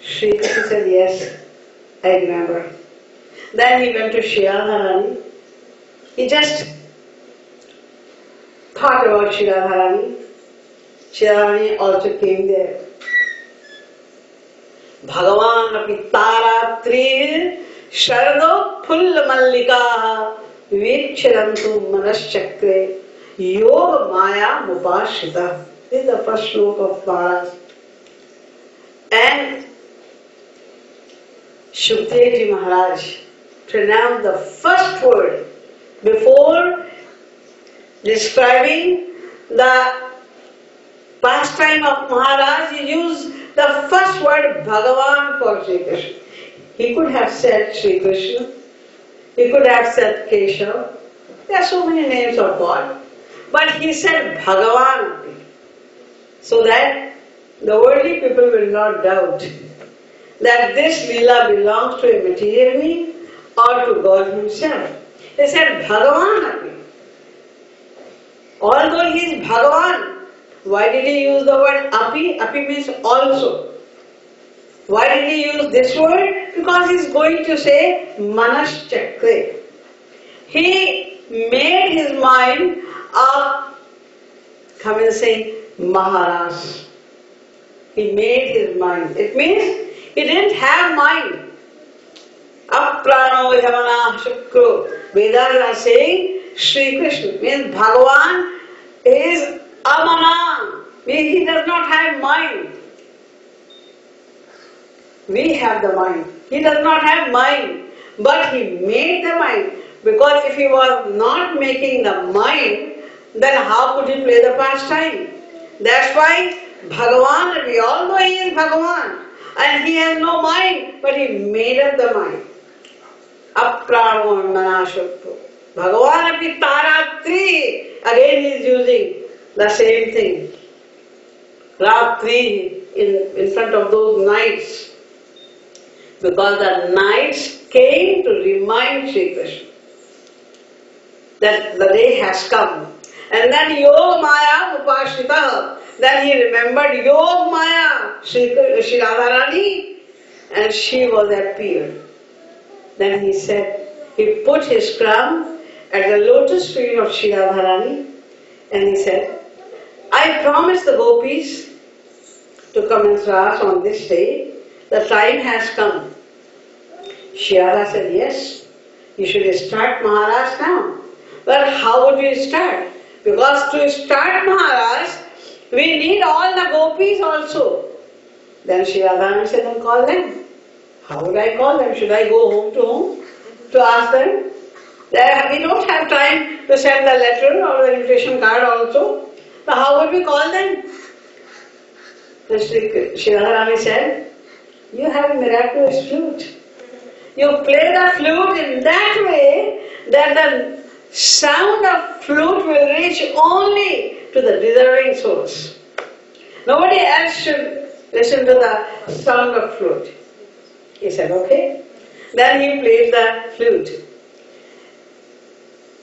Sri Krishna said, yes, I remember. Then he went to Shri Radharani. He just thought about Shri Radharani. Shri Radharani also came there. Bhagavan api taratri shardo full mallika vichcharantu manaschakre yoga maya mupashita. This is the first sloka of Maharaj. And Shukdev Maharaj pronounced the first word before describing the pastime of Maharaj. He used the first word Bhagavan for Sri Krishna. He could have said Sri Krishna. He could have said Keshav. There are so many names of God. But he said Bhagavan only. So that the worldly people will not doubt that this Leela belongs to a material being or to God himself. He said Bhagavan only. Although he is Bhagavan, why did he use the word api? Api means also. Why did he use this word? Because he is going to say Manaschakre. He made his mind up, come and say Maharaj. He made his mind. It means he didn't have mind. Aprano Yamana Shukro. Vedas are saying Sri Krishna means Bhagavan is Amana. Means he does not have mind. We have the mind. He does not have mind. But he made the mind. Because if he was not making the mind, then how could he play the pastime? That's why Bhagavan, we all know he is Bhagavan. And he has no mind, but he made up the mind. Aprano Manashukto. Bhagavan api taratri. Again he is using the same thing. Ratri in front of those nights. Because the nights came to remind Sri Krishna that the day has come. And then Yoga Maya Upashita. Then he remembered Yoga Maya, Shri Radharani, and she was appeared. Then he said, he put his crown at the lotus feet of Shri Radharani, and he said, I promised the gopis to commence Ras on this day. The time has come. Shri Radha said, yes, you should start Maharaj now. But how would we start? Because to start Maharaj, we need all the gopis also. Then Shri Radharani said, then call them. How would I call them? Should I go home to ask them? We don't have time to send the letter or the invitation card also. So how would we call them? Then Shri Radharani said, you have a miraculous flute. You play the flute in that way that the sound of flute will reach only to the deserving souls. Nobody else should listen to the sound of flute. He said, okay. Then he played the flute.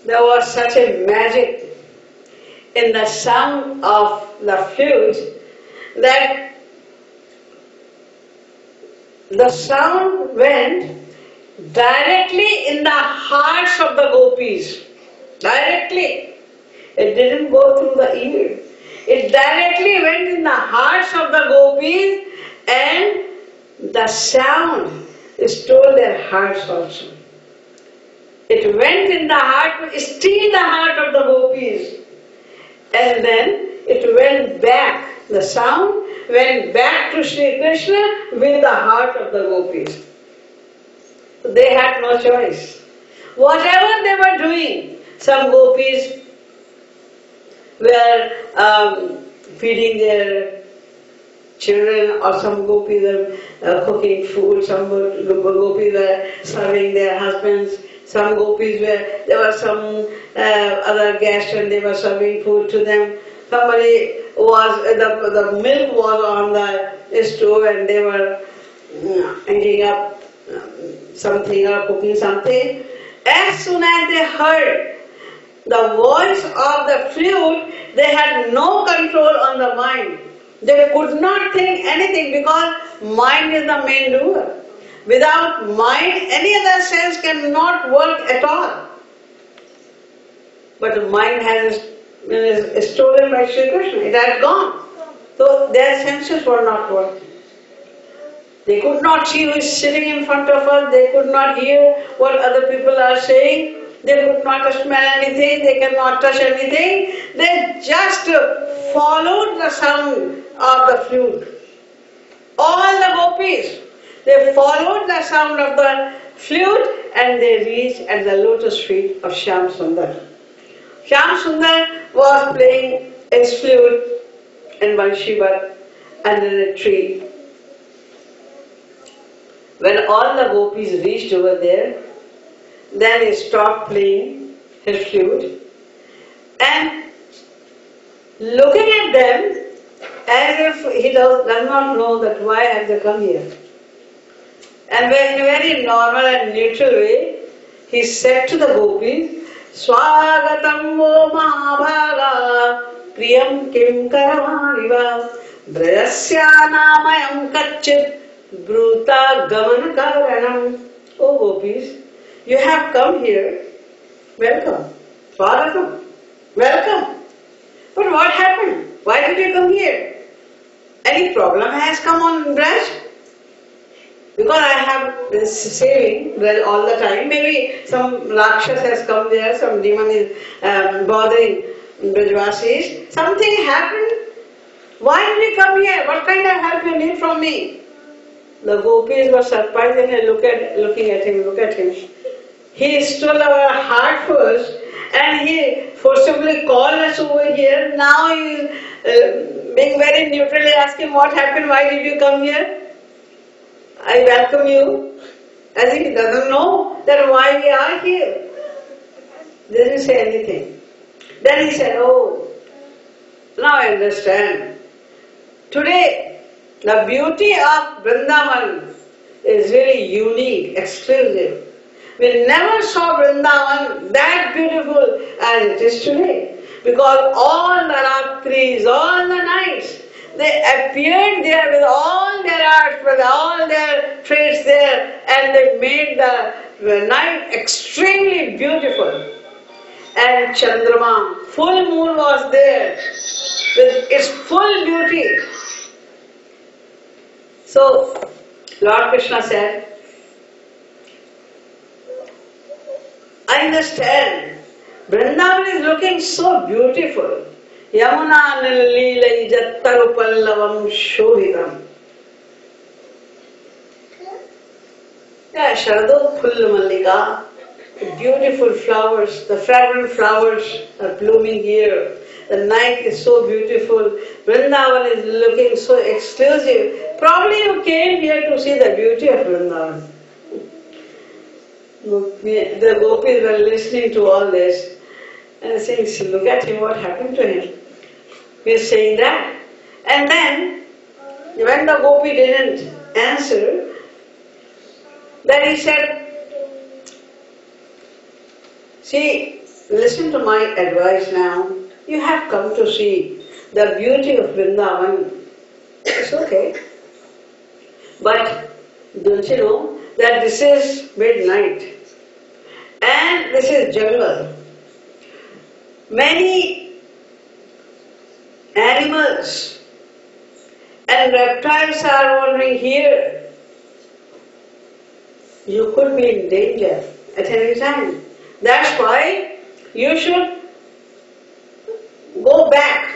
There was such a magic in the sound of the flute that the sound went directly in the hearts of the gopis. Directly. It didn't go through the ear. It directly went in the hearts of the gopis, and the sound stole their hearts also. It went in the heart, steal the heart of the gopis, and then it went back. The sound went back to Sri Krishna with the heart of the gopis. They had no choice. Whatever they were doing, some gopis were feeding their children, or some gopis were cooking food, some gopis were serving their husbands, some gopis there were some other guests and they were serving food to them. Somebody the milk was on the stove and they were heating up something or cooking something. As soon as they heard the voice of the flute, they had no control on the mind. They could not think anything because mind is the main doer. Without mind, any other sense cannot work at all. But the mind is stolen by Sri Krishna. It had gone. So their senses were not working. They could not see who is sitting in front of us. They could not hear what other people are saying. They could not smell anything. They cannot touch anything. They just followed the sound of the flute. All the gopis, they followed the sound of the flute and they reached at the lotus feet of Shyam Sundar. Shyam Sundar was playing his flute in Banshivat under a tree. When all the gopis reached over there, then he stopped playing his flute and looking at them as if he does not know that why have they come here. And in a very normal and neutral way, he said to the gopis, Swagatam wo mahabhaga priyam kim karavaniva brajasya namayam kachit bruta gaman karanam. Oh gopis, you have come here. Welcome. Swagatam. Welcome. But what happened? Why did you come here? Any problem has come on Braj? Because I have been sailing well all the time. Maybe some Rakshas has come there, some demon is bothering Brajvasis. Something happened. Why did you come here? What kind of help you need from me? The gopis were surprised and looking at him. Look at him. He stole our heart first and he forcibly called us over here. Now he is being very neutrally asking what happened, why did you come here? I welcome you. As if he doesn't know that why we are here. Didn't say anything. Then he said, oh, now I understand. Today, the beauty of Vrindavan is really unique, exclusive. We never saw Vrindavan that beautiful as it is today. Because all the Ratris, all the nights, they appeared there with all their arts, with all their traits there, and they made the night extremely beautiful. And Chandrama, full moon was there with its full beauty. So, Lord Krishna said, I understand. Vrindavan is looking so beautiful. Yamuna nililai jattaru pallavam shobhitam. Yeah, Sharado Pullu Mallika. Beautiful flowers, the fragrant flowers are blooming here. The night is so beautiful. Vrindavan is looking so exclusive. Probably you came here to see the beauty of Vrindavan. The gopis were listening to all this and saying, look at him, what happened to him? We are saying that. And then, when the gopi didn't answer, then he said, see, listen to my advice now. You have come to see the beauty of Vrindavan. It's okay. But don't you know that this is midnight and this is jungle. Many animals and reptiles are wandering here. You could be in danger at any time. That's why you should go back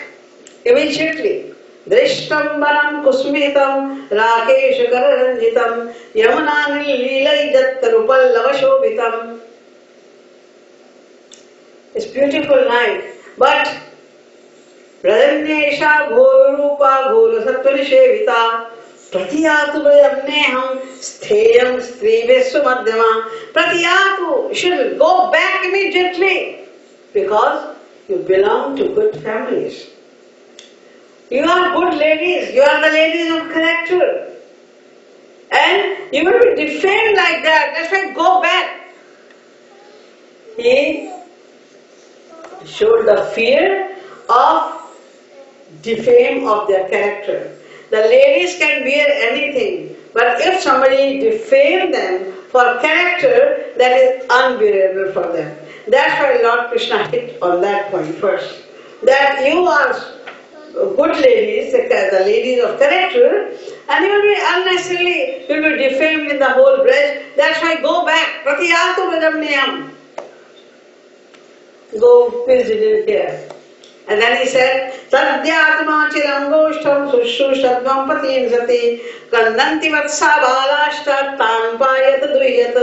immediately. Drishtam banam kusmitam rakesh kararanjitam yamunani lilai dattarupal lavashobitam. It's beautiful night, but Radhanyesha Ghorupa Ghorasattvanisevita Pratiyatu Vayamneham Stheyam Strivesu Madhyama. Pratiyatu, you should go back immediately because you belong to good families. You are good ladies, you are the ladies of character. And you will be defamed like that, that's why go back. He showed the fear of defame of their character. The ladies can bear anything, but if somebody defames them for character, that is unbearable for them. That's why Lord Krishna hit on that point first. That you are good ladies, the ladies of character, and you will be unnecessarily, you will be defamed in the whole breast. That's why go back. Pratiyatu Vadamniyam. Go, please didn't hear. And then he said, Sadyatma chirangoshtam sushushadvam patim sati kandanti vatsa balashta tampayat duyat.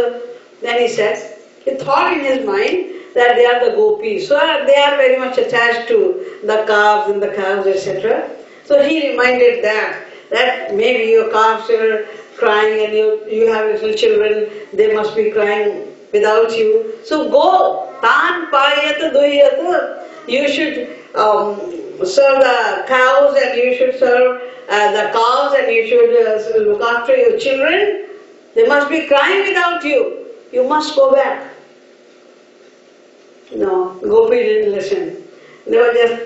Then he said, he thought in his mind that they are the gopis. So they are very much attached to the calves and the cows, etc. So he reminded that maybe your calves are crying and you have little children, they must be crying without you. So go, tan payat duyat. You should serve the cows and you should serve the calves and you should look after your children. They must be crying without you. You must go back. No, Gopi didn't listen. They were just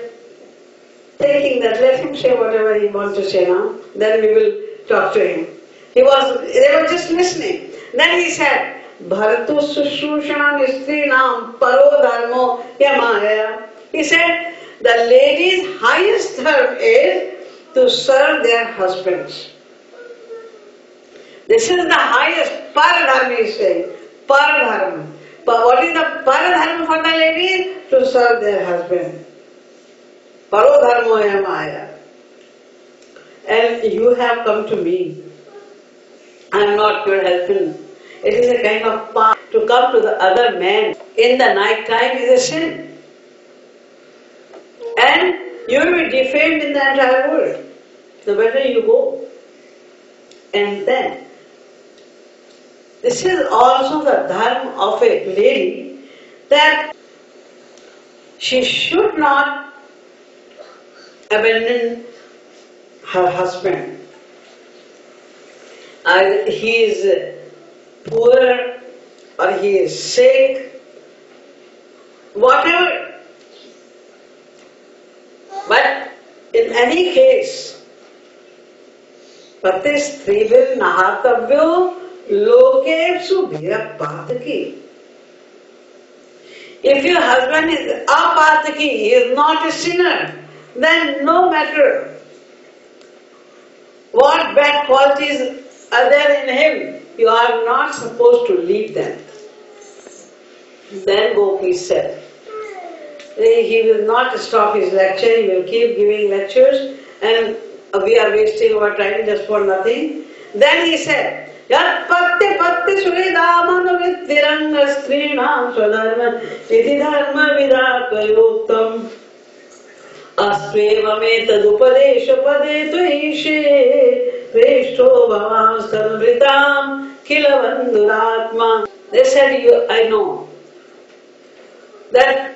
thinking that let him say whatever he wants to say now, then we will talk to him. They were just listening. Then he said, Bharatu Sushrushanam Istrinam Paro Dharmo Yamaya. He said, the ladies' highest dharma is to serve their husbands. This is the highest, paradharma is saying, paradharma. But what is the paradharma for the ladies? To serve their husband. Parodharmoya maya. And you have come to me. I am not your husband. It is a kind of path. To come to the other man in the night time is a sin. And you will be defamed in the entire world. So better you go. And then, this is also the dharma of a lady, that she should not abandon her husband. Either he is poor or he is sick, whatever. But in any case, Patis Trivil Nahatavyo Lokepsu Bhirapataki. If your husband is apataki, he is not a sinner, then no matter what bad qualities are there in him, you are not supposed to leave them. Then Gopi said, he will not stop his lecture, he will keep giving lectures and we are wasting our time just for nothing. Then he said, Yat patte patte suridamana vidhiranga strinam swadharma iti dharma vidakayoktam astveva metadupadesha pade tuishe preshto bhavastamritam kilavanduratma. They said, I know that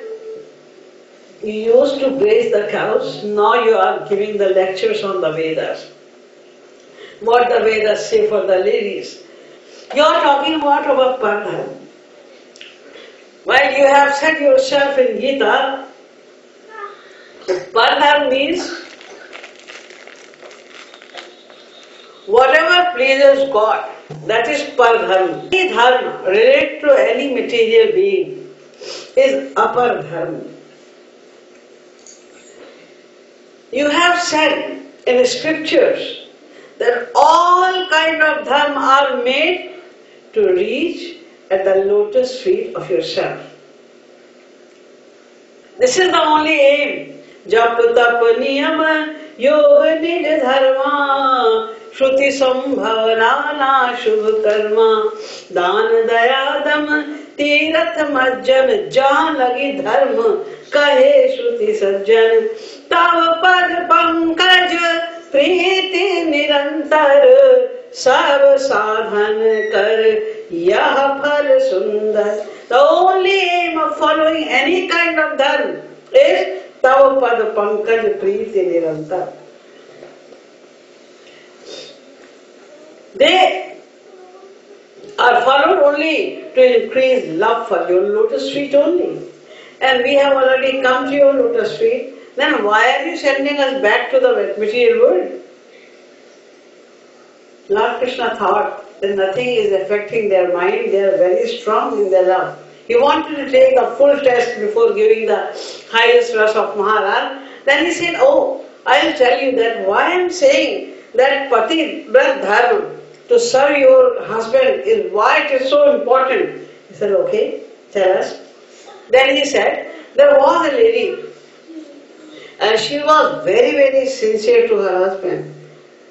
you used to graze the cows, now you are giving the lectures on the Vedas. What the Vedas say for the ladies. You are talking about Pardhan. While you have said yourself in Gita, Pardhan means whatever pleases God, that is Pardharma. Any dharma related to any material being is Apar Dharma. You have said in the scriptures that all kind of dharma are made to reach at the lotus feet of yourself. This is the only aim. Jap tap niyama yoga nij dharma shruti sambhavana na shubh karma dan daya dam Tirath मज्जन जहाँ लगी धर्म कहे श्रुति सज्जन तव पद पंकज प्रीति निरंतर सब साधन कर यह फल सुंदर. The only aim of following any kind of dharma is तव पद पंकज प्रीति निरंतर. They are followed only to increase love for your lotus feet only. And we have already come to your lotus feet, then why are you sending us back to the material world? Lord Krishna thought that nothing is affecting their mind, they are very strong in their love. He wanted to take a full test before giving the highest rush of Maharaj. Then he said, oh, I'll tell you that why I'm saying that Pati Vrat Dharma, to serve your husband, is why it is so important. He said, okay, tell us. Then he said, there was a lady and she was very, very sincere to her husband,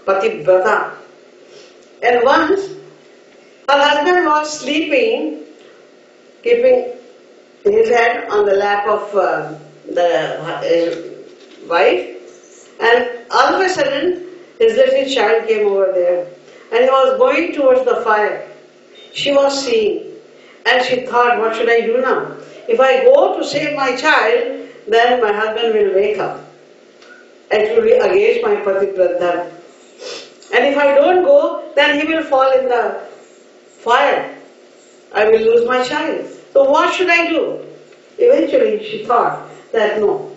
Pati Vrata. And once her husband was sleeping, keeping his head on the lap of his wife, and all of a sudden his little child came over there and he was going towards the fire. She was seeing and she thought, what should I do now? If I go to save my child, then my husband will wake up. It will be against my Pativrat Dharma. And if I don't go, then he will fall in the fire. I will lose my child. So what should I do? Eventually she thought that no,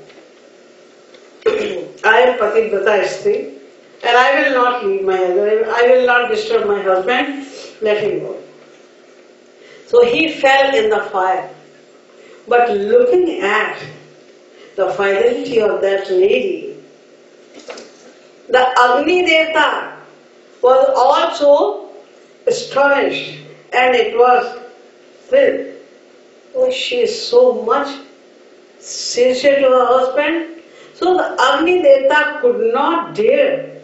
I am Pativrata Stri and I will not leave my husband. I will not disturb my husband. Let him go. So he fell in the fire. But looking at the fidelity of that lady, the Agni Devta was also astonished and it was thrilled. Oh, she is so much sincere to her husband. So the Agni Devta could not dare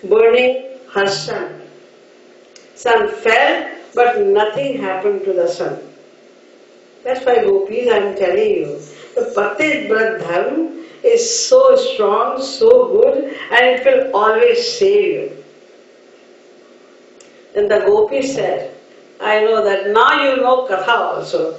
burning her son. Son fell, but nothing happened to the son. That's why, Gopis, I am telling you, the Pativrat Dharma is so strong, so good, and it will always save you. Then the Gopis said, I know that now you know Katha also.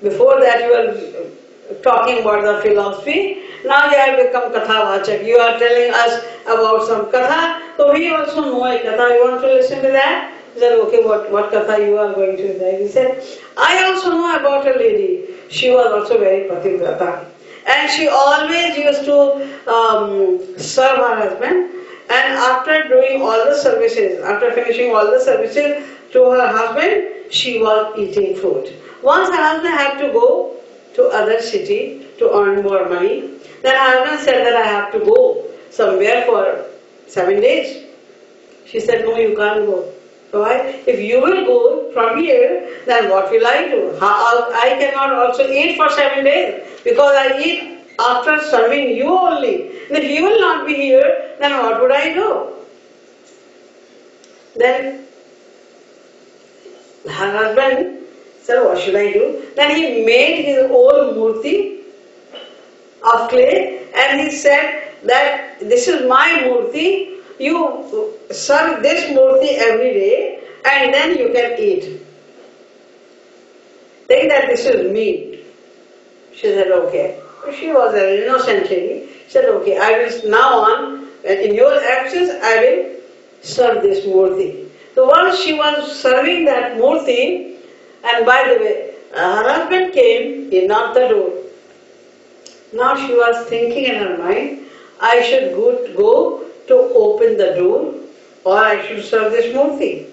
Before that you were talking about the philosophy, now you have become Katha Vachak. You are telling us about some Katha, so we also know a Katha. You want to listen to that? He said, okay, what Katha you are going to say? He said, I also know about a lady. She was also very Pativrata. And she always used to serve her husband. And after doing all the services, after finishing all the services to her husband, she was eating food. Once her husband had to go to other city to earn more money, then her husband said that I have to go somewhere for 7 days. She said, no, you can't go. Why? If you will go from here, then what will I do? I cannot also eat for 7 days because I eat after serving you only. If you will not be here, then what would I do? Then her husband said, what should I do? Then he made his own murti of clay and he said that this is my murti. You serve this murti every day and then you can eat. Think that this is me. She said, okay. She was an innocent lady. She said, okay, I will now on, in your absence, I will serve this murti. So once she was serving that murti, and by the way, her husband came, he knocked the door. Now she was thinking in her mind, I should go to open the door or I should serve this murti.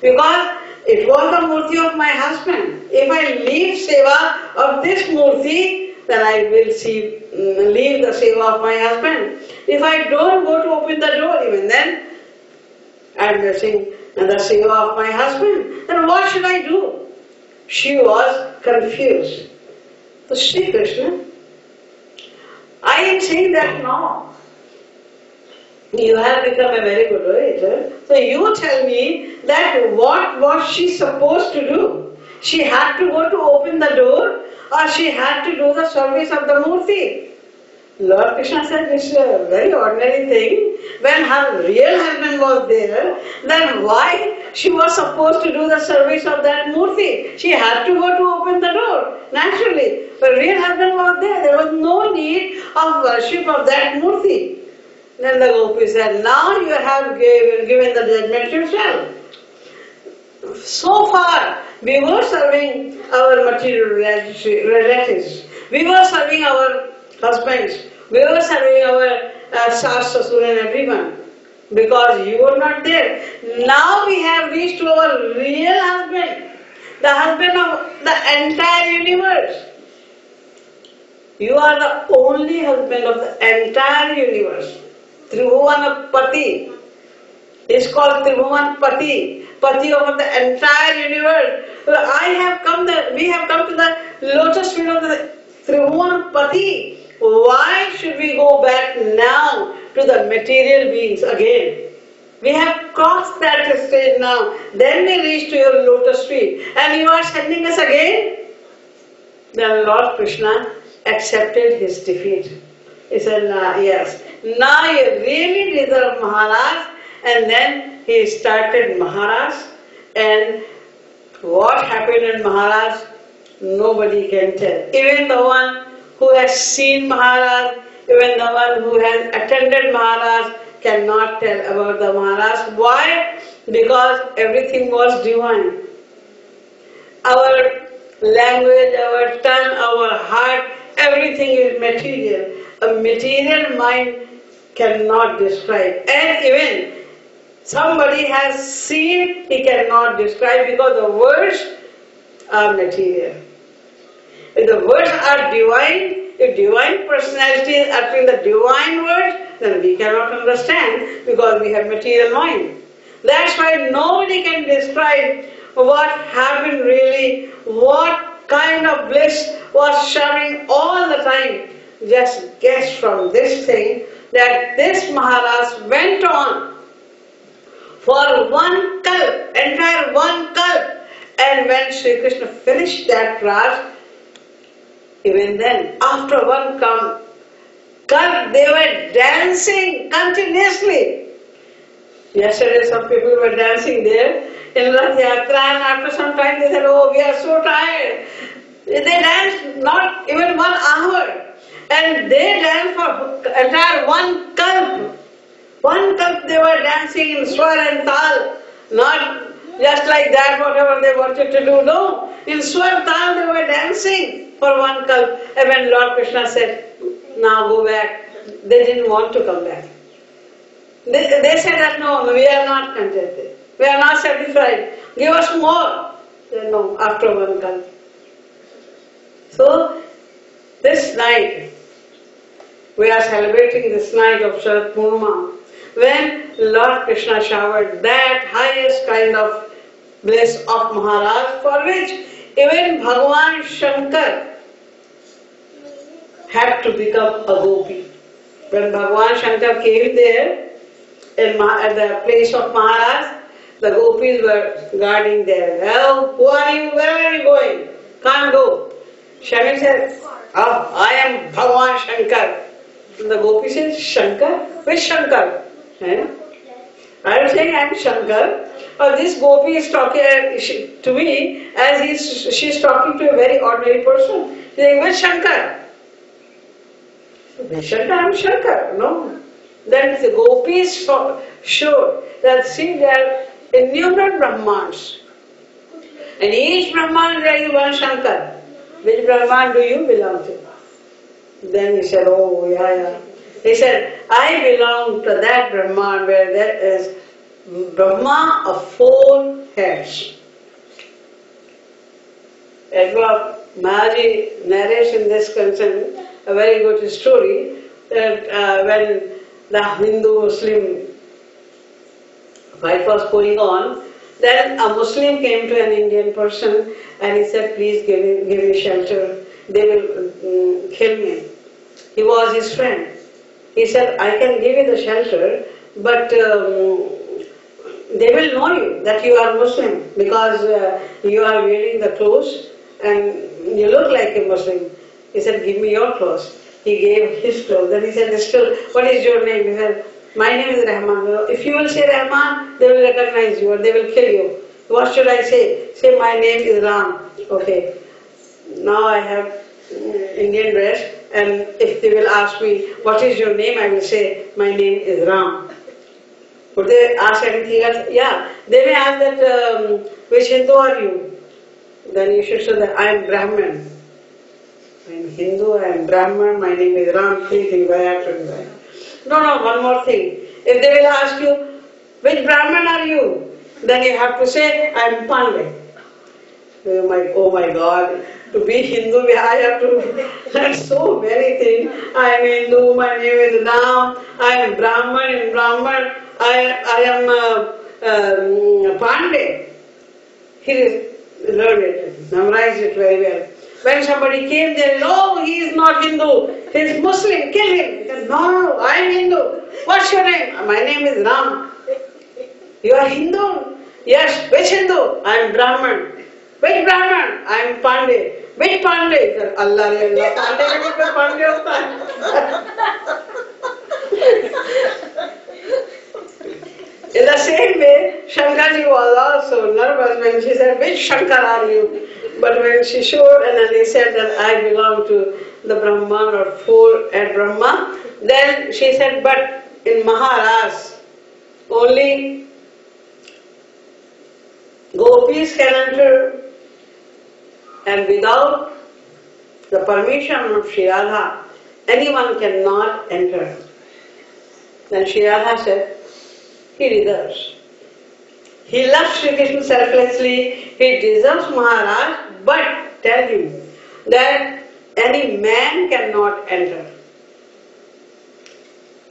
Because it was the murti of my husband. If I leave seva of this murti, then I will leave the seva of my husband. If I don't go to open the door, even then I am missing the seva of my husband. Then what should I do? She was confused. So Sri Krishna, I am saying that now. You have become a very good orator. So you tell me that what was she supposed to do? She had to go to open the door or she had to do the service of the murti? Lord Krishna said this is a very ordinary thing. When her real husband was there, then why she was supposed to do the service of that murti? She had to go to open the door, naturally. But real husband was there. There was no need of worship of that murti. Then the Gopi said, now you have given the judgment yourself. So far, we were serving our material relatives. We were serving our husbands. We were serving our sas, sasur and everyone. because you were not there. Now we have reached to our real husband, the husband of the entire universe. You are the only husband of the entire universe. Tribhuvan Pati. It's called Tribhuvan Pati, Pati over the entire universe. So we have come to the lotus feet of the Tribhuvan Pati. Why should we go back now to the material beings again? We have crossed that stage now. Then we reach to your lotus feet, and you are sending us again. Then Lord Krishna accepted his defeat. He said, yes, now you really deserve Maharaj. And then he started Maharaj, and what happened in Maharaj, nobody can tell. Even the one who has seen Maharaj, even the one who has attended Maharaj cannot tell about the Maharaj. Why? Because everything was divine. Our language, our tongue, our heart, everything is material. A material mind cannot describe. And even somebody has seen, he cannot describe, because the words are material. If the words are divine, if divine personality is uttering the divine words, then we cannot understand because we have material mind. That's why nobody can describe what happened really, what kind of bliss was showering all the time. Just guess from this thing that this Maharaj went on for one kalp, entire one kalp. And when Sri Krishna finished that Raj, even then, after one kalp, they were dancing continuously. Yesterday some people were dancing there in Rath Yatra, and after some time they said, oh, we are so tired. They danced not even 1 hour. And they danced for entire one kalp. One kalp they were dancing in swar and tal, not just like that, whatever they wanted to do. No, in swar tal they were dancing for one kalp. And when Lord Krishna said, now go back, they didn't want to come back. They said that no, we are not contented. We are not satisfied. Give us more. They said, no, after one kalp. So, this night, we are celebrating this night of Sharat Purnima, when Lord Krishna showered that highest kind of bliss of Maharaj, for which even Bhagavan Shankar had to become a gopi. When Bhagavan Shankar came there, at the place of Maharaj, the gopis were guarding there. Well, who are you? Where are you going? Can't go. Shami said, oh, I am Bhagavan Shankar. And the gopi said, Shankar? Which Shankar? I am saying I am Shankar. This gopi is talking to me as she is talking to a very ordinary person. She is saying, which Shankar? Which Shankar? I am Shankar. No. Then the gopis showed that, see, there are innumerable Brahmans. And each Brahman there is one Shankar. Which Brahman do you belong to? Then he said, oh, yeah. He said, I belong to that Brahman where there is Brahma of 4 heads. Edward Maharaj narrates in this concern a very good story that when the Hindu-Muslim fight was going on, then a Muslim came to an Indian person and he said, please give me shelter, they will kill me. He was his friend. He said, I can give you the shelter, but they will know you, that you are Muslim, because you are wearing the clothes and you look like a Muslim. He said, give me your clothes. He gave his clothes. Then he said, still, what is your name? He said, my name is Rahman. If you will say Rahman, they will recognize you or they will kill you. What should I say? Say, my name is Ram. Okay. Now I have Indian dress, and if they will ask me, what is your name? I will say, my name is Ram. Would they ask anything else? Yeah. They may ask that, which Hindu are you? Then you should say that I am Brahman. I am Hindu, I am Brahman, my name is Ram, 3 things I have to do. No, one more thing. If they will ask you, which Brahman are you? Then you have to say, I am Pandey. Oh my God, to be Hindu, I have to learn so many things. I am Hindu, my name is Ram, I am Brahman, in Brahman, I am Pandey. He learned it, memorized it very well. When somebody came there, no, he is not Hindu, he is Muslim, kill him. He said, no, I am Hindu. What's your name? My name is Ram. You are Hindu? Yes. Which Hindu? I am Brahman. Which Brahman? I am Pandey. Which Pandey? Allah re Allah. Pandey mein bhi Pandey hota hai. In the same way, Shankarji was also nervous when she said, which Shankar are you? But when she showed and then he said that I belong to the Brahman or four at Brahma, then she said, but in Maharashtra, only gopis can enter, and without the permission of Shri Radha, anyone cannot enter. Then Shri Radha said, he deserves. He loves Shri Krishna selflessly, he deserves Maharaj, but tell him that any man cannot enter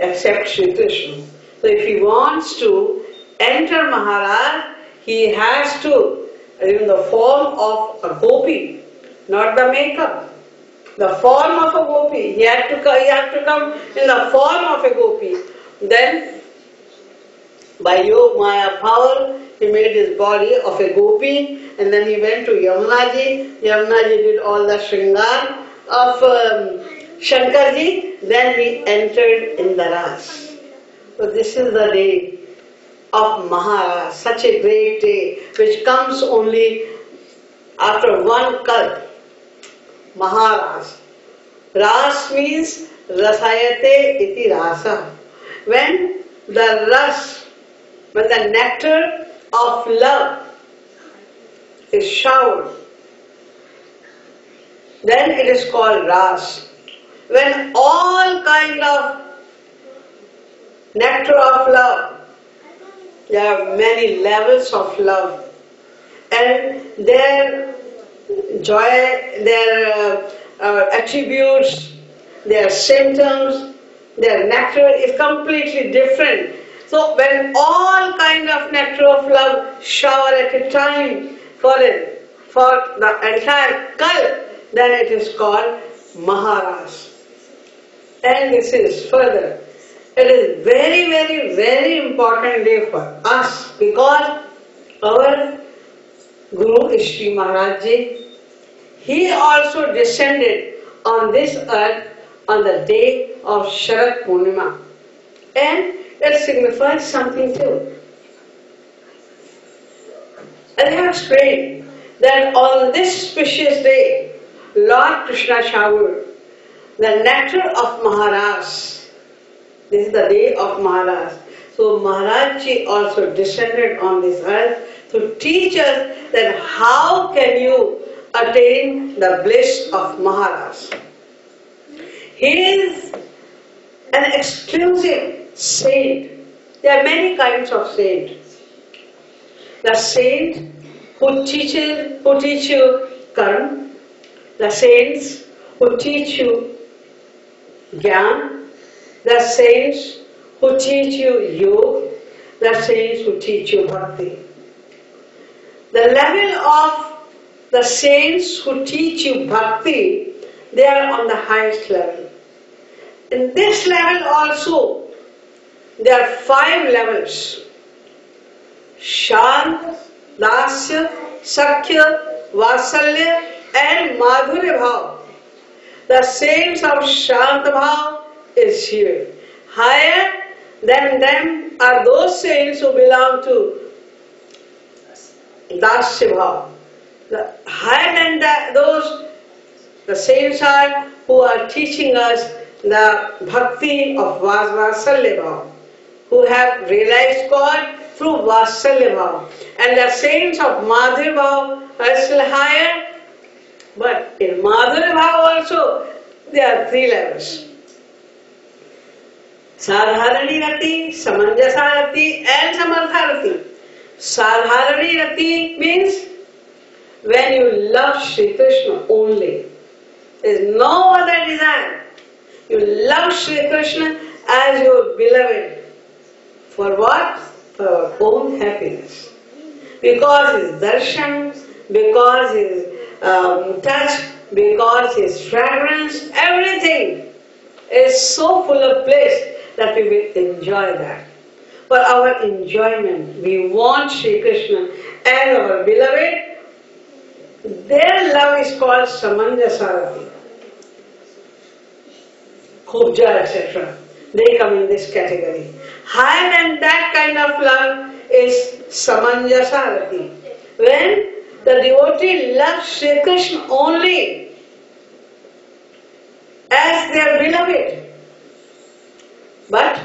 except Shri Krishna. So if he wants to enter Maharaj, he has to, in the form of a gopi, not the makeup, the form of a gopi. He has to come in the form of a gopi. Then, by Yog Maya power, he made his body of a gopi, and then he went to Yamunaji. Yamunaji did all the shringar of Shankarji. Then he entered in the Ras. So this is the day of Maharaj, such a great day, which comes only after one kalp. Maharaj. Ras means rasayate iti rasa. When the ras, when the nectar of love is showered, then it is called ras. When all kind of nectar of love, there are many levels of love, and their joy, their attributes, their symptoms, their nectar is completely different. So when all kind of nectar of love shower at a time for the entire kalp, then it is called Maharaj. And this is further. It is very, very, very important day for us because our Guru is Sri Maharaj Ji. He also descended on this earth on the day of Sharat Purnima. And it signifies something too. I have explained that on this auspicious day, Lord Krishna showered the nectar of Maharaj. This is the day of Maharaj. So Maharaj Ji also descended on this earth to teach us that how can you attain the bliss of Maharaj. He is an exclusive saint. There are many kinds of saints. The saint who teach you karma, the saints who teach you jnana, the saints who teach you yoga, the saints who teach you bhakti. The level of the saints who teach you bhakti, they are on the highest level. In this level also, there are 5 levels. Shant, Dasya, Sakhya, Vasalya and Madhurya Bhav. The saints of Shant Bhav is here. Higher than them are those saints who belong to Dasya Bhav. Higher than those, the saints are who are teaching us the bhakti of Vasalya Bhav, who have realized God through Vasalya Bhav. And the saints of Madhurya Bhav are still higher, but in Madhurya Bhav also there are 3 levels. Sadharani Rati, Samanjasa Rati and Samartha Rati. Sadharani Rati means when you love Sri Krishna only. There is no other desire. You love Sri Krishna as your beloved. For what? For our own happiness. Because his darshan, because his touch, because his fragrance, everything is so full of bliss that we will enjoy that. For our enjoyment, we want Sri Krishna as our beloved. Their love is called Samanjasarati. Kubja, etc. They come in this category. Higher than that kind of love is Samanjasarati. When the devotee loves Sri Krishna only as their beloved. But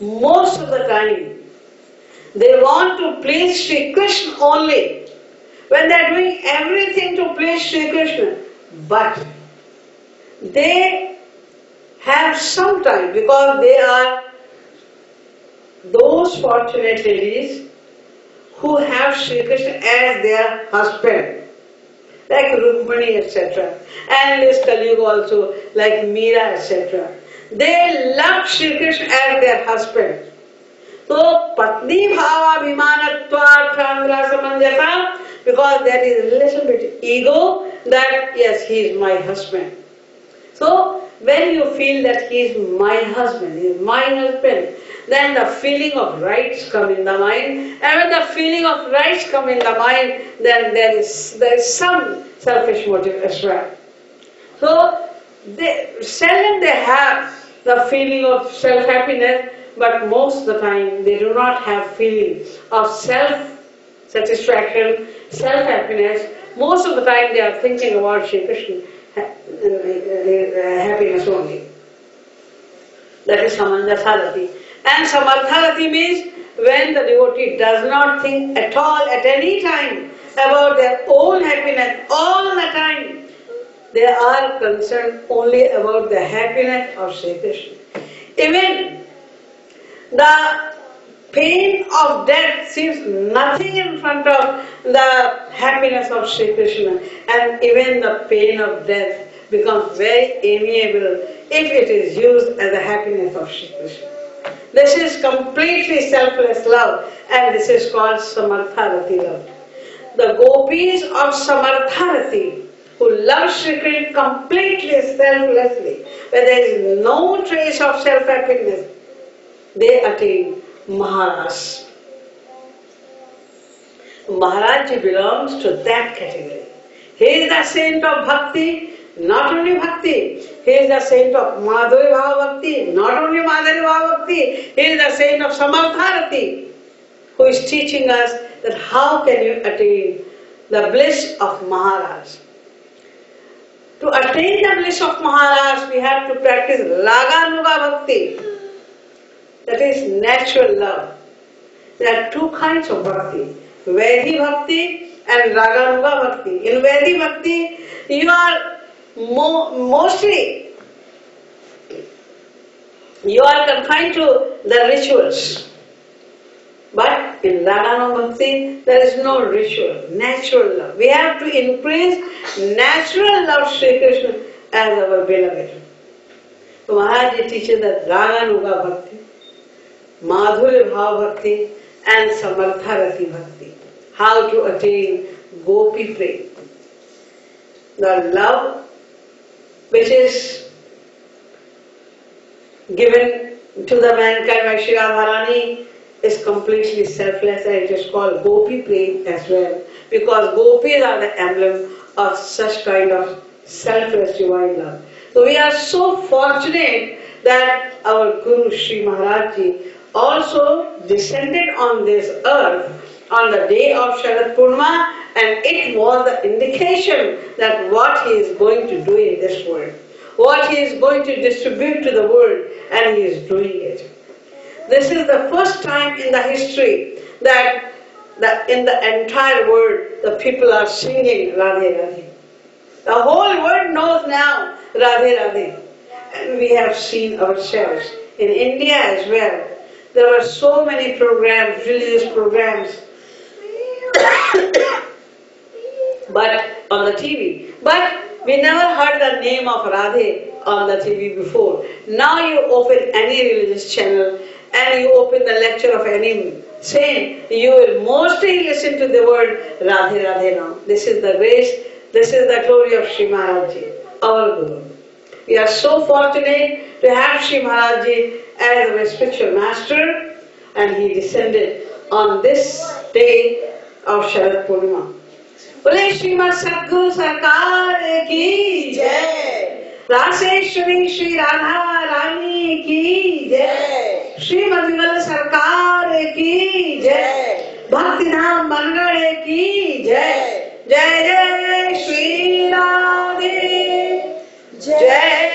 most of the time they want to please Sri Krishna only. When they are doing everything to please Sri Krishna, but they have some time, because they are those fortunate ladies who have Sri Krishna as their husband, like Rukmani, etc. And in this Kali Yuga also, like Meera, etc. They love Sri Krishna as their husband. So, Patni Bhava Vimanatva Chandra Samanjasa, because there is a little bit ego that yes, he is my husband. So, when you feel that he is my husband, then the feeling of rights come in the mind, and when the feeling of rights come in the mind, then there is some selfish motive as well. So, seldom they have the feeling of self-happiness, but most of the time they do not have feeling of self-satisfaction, self-happiness. Most of the time they are thinking about Shri Krishna happiness only. That is Samanjasarati. And Samartharati means when the devotee does not think at all, at any time, about their own happiness all the time. They are concerned only about the happiness of Sri Krishna. Even the pain of death seems nothing in front of the happiness of Sri Krishna, and even the pain of death becomes very amiable if it is used as the happiness of Sri Krishna. This is completely selfless love, and this is called Samartharati love. The gopis of Samartharati, who love Sri Krishna completely selflessly, where there is no trace of self-happiness, they attain Maharaj. Maharaj belongs to that category. He is the saint of bhakti, not only bhakti. He is the saint of Madhuri Bhava Bhakti, not only Madhuri Bhava Bhakti. He is the saint of Samartharati, who is teaching us that how can you attain the bliss of Maharaj. To attain the bliss of Maharaj, we have to practice Raganuga Bhakti. That is natural love. There are two kinds of bhakti, Vaidhi Bhakti and Raganuga Bhakti. In Vaidhi Bhakti, you are mostly confined to the rituals. But in Raganuga Bhakti, there is no ritual, natural love. We have to increase natural love Sri Krishna as our beloved. So Maharaj teaches that Raganuga Bhakti, Madhuri Bhava Bhakti and Samartharati Bhakti. How to attain Gopi Prem. The love which is given to the mankind by Shri Radharani is completely selfless, and it is called Gopi Prem as well, because gopis are the emblem of such kind of selfless divine love. So we are so fortunate that our Guru Sri Maharaj Ji also descended on this earth on the day of Sharad Purnima, and it was the indication that what he is going to do in this world, what he is going to distribute to the world, and he is doing it. This is the first time in the history that in the entire world the people are singing Radhe Radhe. The whole world knows now Radhe Radhe, and we have seen ourselves in India as well. There were so many programs, religious programs, but on the TV. But we never heard the name of Radhe on the TV before. Now you open any religious channel and you open the lecture of any saint, you will mostly listen to the word Radhe Radhe now. This is the grace, this is the glory of Sri Maharaj Ji, our Guru. We are so fortunate to have Sri Maharaj Ji as our spiritual master, and he descended on this day of Sharad Purnima. बोले श्रीमद सद्गुरु सरकार की जय, रासेश्वरी श्री राधा रानी की जय, श्रीमद विमल सरकार की जय, भक्ति धाम मंगल की जय, जय जय श्री राधे, जय